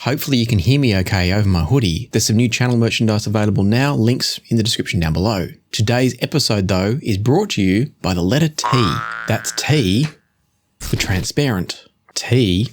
Hopefully you can hear me okay over my hoodie. There's some new channel merchandise available now, links in the description down below. Today's episode though is brought to you by the letter T. That's T for transparent, T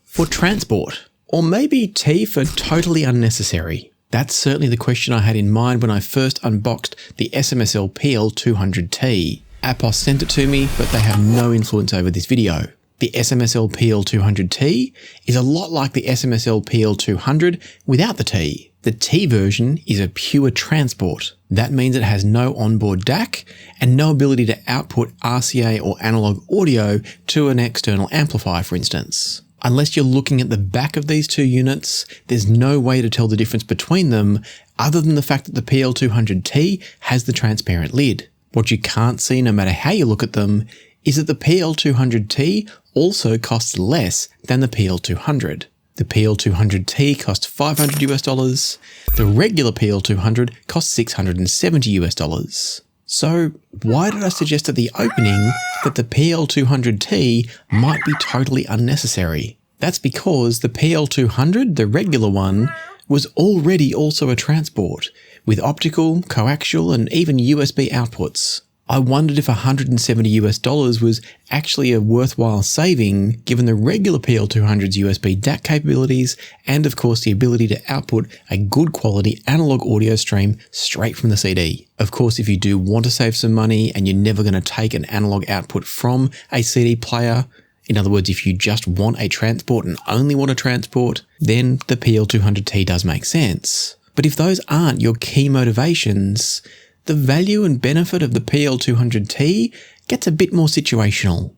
for transport, or maybe T for totally unnecessary. That's certainly the question I had in mind when I first unboxed the SMSL PL200T. Appos sent it to me, but they have no influence over this video. The SMSL PL200T is a lot like the SMSL PL200 without the T. The T version is a pure transport. That means it has no onboard DAC and no ability to output RCA or analog audio to an external amplifier, for instance. Unless you're looking at the back of these two units, there's no way to tell the difference between them other than the fact that the PL200T has the transparent lid. What you can't see no matter how you look at them is that the PL200T also costs less than the PL200. The PL200T costs $500 US. The regular PL200 costs $670 US. So why did I suggest at the opening that the PL200T might be totally unnecessary? That's because the PL200, the regular one, was already also a transport with optical, coaxial, and even USB outputs. I wondered if $170 US was actually a worthwhile saving given the regular PL200's USB DAC capabilities and of course the ability to output a good quality analog audio stream straight from the CD. Of course, if you do want to save some money and you're never going to take an analog output from a CD player, in other words, if you just want a transport and only want a transport, then the PL200T does make sense. But if those aren't your key motivations, the value and benefit of the PL200T gets a bit more situational.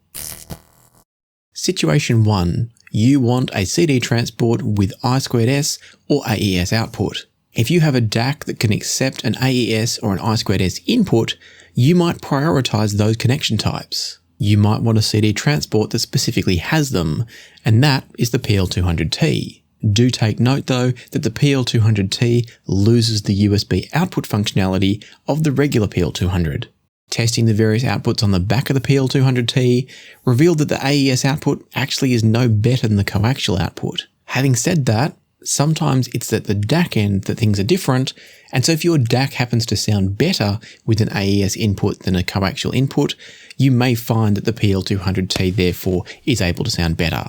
Situation 1. You want a CD transport with I2S or AES output. If you have a DAC that can accept an AES or an I2S input, you might prioritize those connection types. You might want a CD transport that specifically has them, and that is the PL200T. Do take note though that the PL200T loses the USB output functionality of the regular PL200. Testing the various outputs on the back of the PL200T revealed that the AES output actually is no better than the coaxial output. Having said that, sometimes it's at the DAC end that things are different, and so if your DAC happens to sound better with an AES input than a coaxial input, you may find that the PL200T therefore is able to sound better.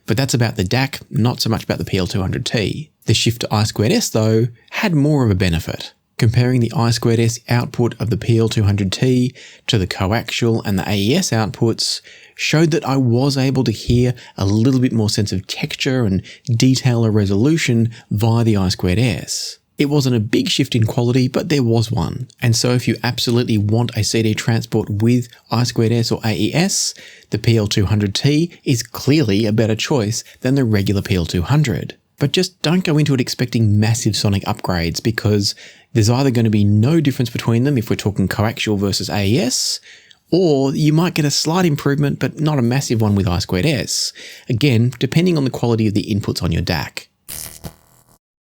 But that's about the DAC, not so much about the PL200T. The shift to I2S though had more of a benefit. Comparing the I2S output of the PL200T to the coaxial and the AES outputs showed that I was able to hear a little bit more sense of texture and detail or resolution via the I2S. It wasn't a big shift in quality, but there was one. And so if you absolutely want a CD transport with I2S or AES, the PL200T is clearly a better choice than the regular PL200. But just don't go into it expecting massive sonic upgrades because there's either going to be no difference between them if we're talking coaxial versus AES, or you might get a slight improvement but not a massive one with I2S. Again, depending on the quality of the inputs on your DAC.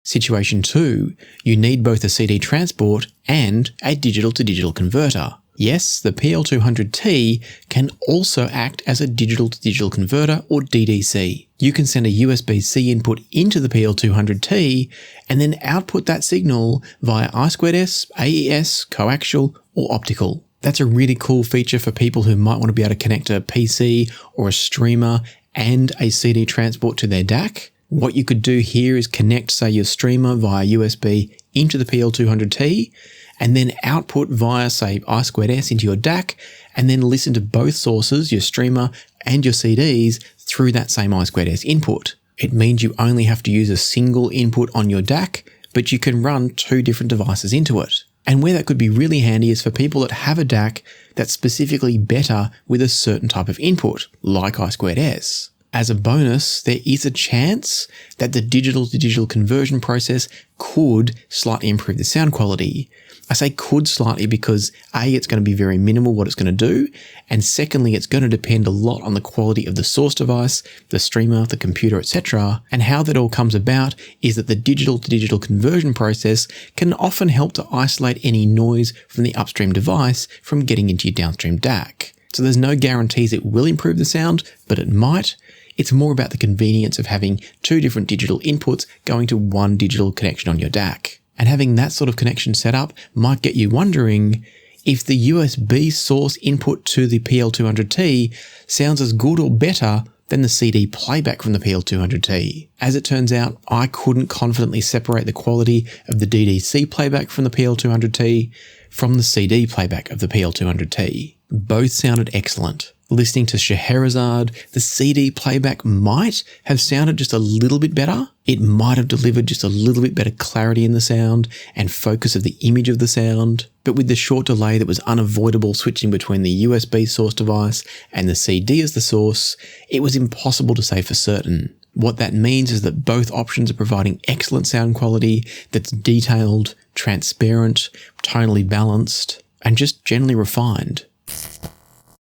Situation 2, you need both a CD transport and a digital-to-digital converter. Yes, the PL200T can also act as a digital-to-digital converter or DDC. You can send a USB-C input into the PL200T and then output that signal via I2S, AES, coaxial, or optical. That's a really cool feature for people who might want to be able to connect a PC or a streamer and a CD transport to their DAC. What you could do here is connect, say, your streamer via USB into the PL200T and then output via, say, I2S into your DAC and then listen to both sources, your streamer and your CDs, through that same I2S input. It means you only have to use a single input on your DAC, but you can run two different devices into it. And where that could be really handy is for people that have a DAC that's specifically better with a certain type of input, like I2S. As a bonus, there is a chance that the digital-to-digital conversion process could slightly improve the sound quality. I say could slightly because A, it's going to be very minimal what it's going to do, and secondly, it's going to depend a lot on the quality of the source device, the streamer, the computer, etc. And how that all comes about is that the digital-to-digital conversion process can often help to isolate any noise from the upstream device from getting into your downstream DAC. So there's no guarantees it will improve the sound, but it might. It's more about the convenience of having two different digital inputs going to one digital connection on your DAC. And having that sort of connection set up might get you wondering if the USB source input to the PL200T sounds as good or better than the CD playback from the PL200T. As it turns out, I couldn't confidently separate the quality of the DDC playback from the PL200T from the CD playback of the PL200T. Both sounded excellent. Listening to Scheherazade, the CD playback might have sounded just a little bit better. It might have delivered just a little bit better clarity in the sound and focus of the image of the sound. But with the short delay that was unavoidable switching between the USB source device and the CD as the source, it was impossible to say for certain. What that means is that both options are providing excellent sound quality that's detailed, transparent, tonally balanced, and just generally refined.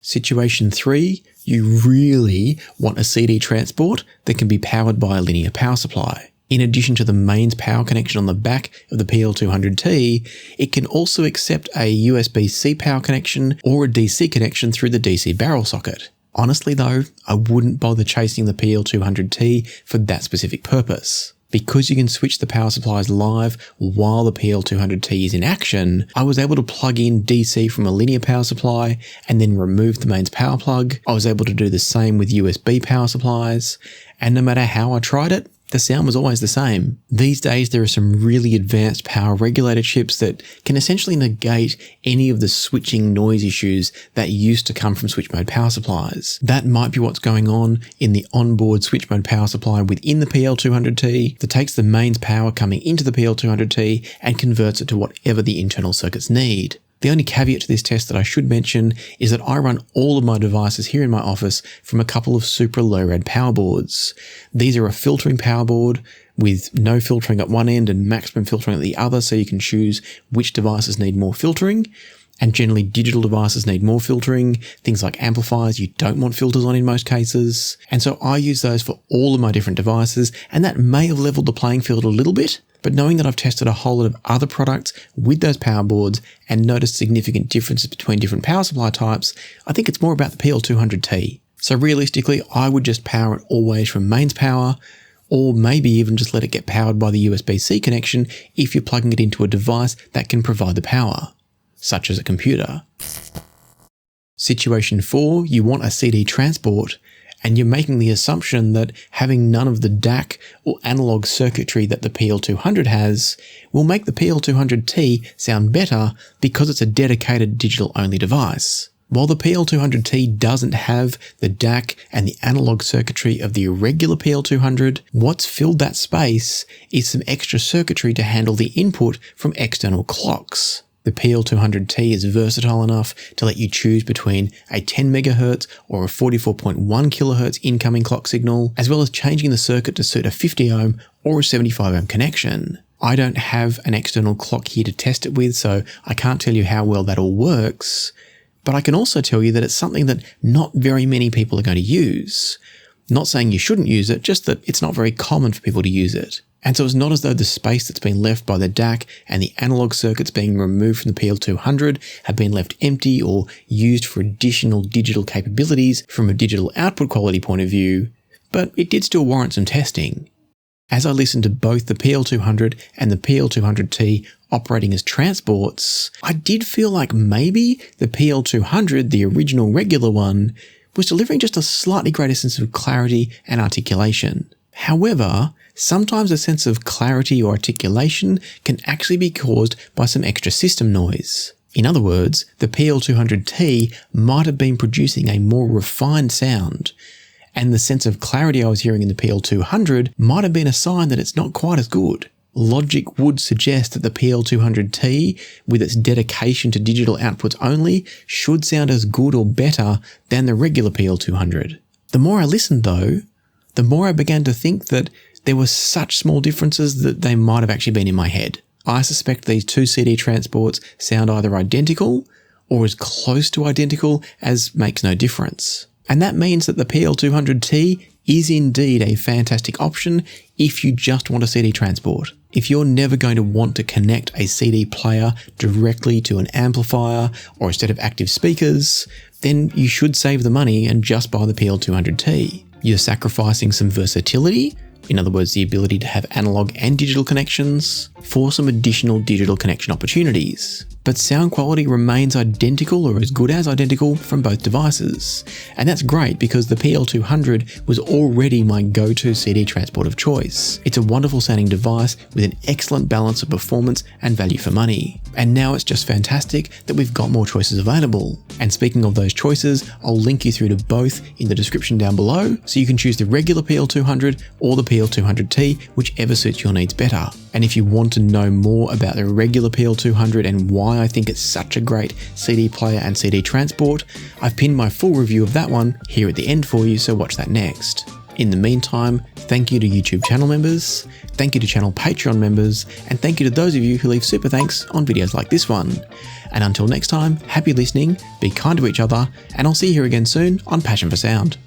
Situation 3, you really want a CD transport that can be powered by a linear power supply. In addition to the mains power connection on the back of the PL200T, it can also accept a USB-C power connection or a DC connection through the DC barrel socket. Honestly though, I wouldn't bother chasing the PL200T for that specific purpose. Because you can switch the power supplies live while the PL200T is in action, I was able to plug in DC from a linear power supply and then remove the mains power plug. I was able to do the same with USB power supplies, and no matter how I tried it, the sound was always the same. These days, there are some really advanced power regulator chips that can essentially negate any of the switching noise issues that used to come from switch mode power supplies. That might be what's going on in the onboard switch mode power supply within the PL200T that takes the mains power coming into the PL200T and converts it to whatever the internal circuits need. The only caveat to this test that I should mention is that I run all of my devices here in my office from a couple of super low-rad power boards. These are a filtering power board with no filtering at one end and maximum filtering at the other, so you can choose which devices need more filtering. And generally digital devices need more filtering. Things like amplifiers you don't want filters on in most cases. And so I use those for all of my different devices, and that may have leveled the playing field a little bit. But knowing that I've tested a whole lot of other products with those power boards and noticed significant differences between different power supply types, I think it's more about the PL200T. So realistically, I would just power it always from mains power, or maybe even just let it get powered by the USB-C connection if you're plugging it into a device that can provide the power, such as a computer. Situation 4, you want a CD transport, and you're making the assumption that having none of the DAC or analog circuitry that the PL200 has will make the PL200T sound better because it's a dedicated digital-only device. While the PL200T doesn't have the DAC and the analog circuitry of the irregular PL200, what's filled that space is some extra circuitry to handle the input from external clocks. The PL200T is versatile enough to let you choose between a 10 MHz or a 44.1 kHz incoming clock signal, as well as changing the circuit to suit a 50 ohm or a 75 ohm connection. I don't have an external clock here to test it with, so I can't tell you how well that all works, but I can also tell you that it's something that not very many people are going to use. Not saying you shouldn't use it, just that it's not very common for people to use it. And so it's not as though the space that's been left by the DAC and the analog circuits being removed from the PL200 have been left empty or used for additional digital capabilities from a digital output quality point of view, but it did still warrant some testing. As I listened to both the PL200 and the PL200T operating as transports, I did feel like maybe the PL200, the original regular one, was delivering just a slightly greater sense of clarity and articulation. However, sometimes a sense of clarity or articulation can actually be caused by some extra system noise. In other words, the PL200T might have been producing a more refined sound, and the sense of clarity I was hearing in the PL200 might have been a sign that it's not quite as good. Logic would suggest that the PL200T, with its dedication to digital outputs only, should sound as good or better than the regular PL200. The more I listened though, the more I began to think that there were such small differences that they might have actually been in my head. I suspect these two CD transports sound either identical or as close to identical as makes no difference. And that means that the PL200T is indeed a fantastic option if you just want a CD transport. If you're never going to want to connect a CD player directly to an amplifier or a set of active speakers, then you should save the money and just buy the PL200T. You're sacrificing some versatility, in other words, the ability to have analog and digital connections, for some additional digital connection opportunities. But sound quality remains identical or as good as identical from both devices. And that's great because the PL200 was already my go-to CD transport of choice. It's a wonderful sounding device with an excellent balance of performance and value for money. And now it's just fantastic that we've got more choices available. And speaking of those choices, I'll link you through to both in the description down below, so you can choose the regular PL200 or the PL200T, whichever suits your needs better. And if you want to know more about the regular PL200 and why I think it's such a great CD player and CD transport, I've pinned my full review of that one here at the end for you, so watch that next. In the meantime, thank you to YouTube channel members, thank you to channel Patreon members, and thank you to those of you who leave super thanks on videos like this one. And until next time, happy listening, be kind to each other, and I'll see you here again soon on Passion for Sound.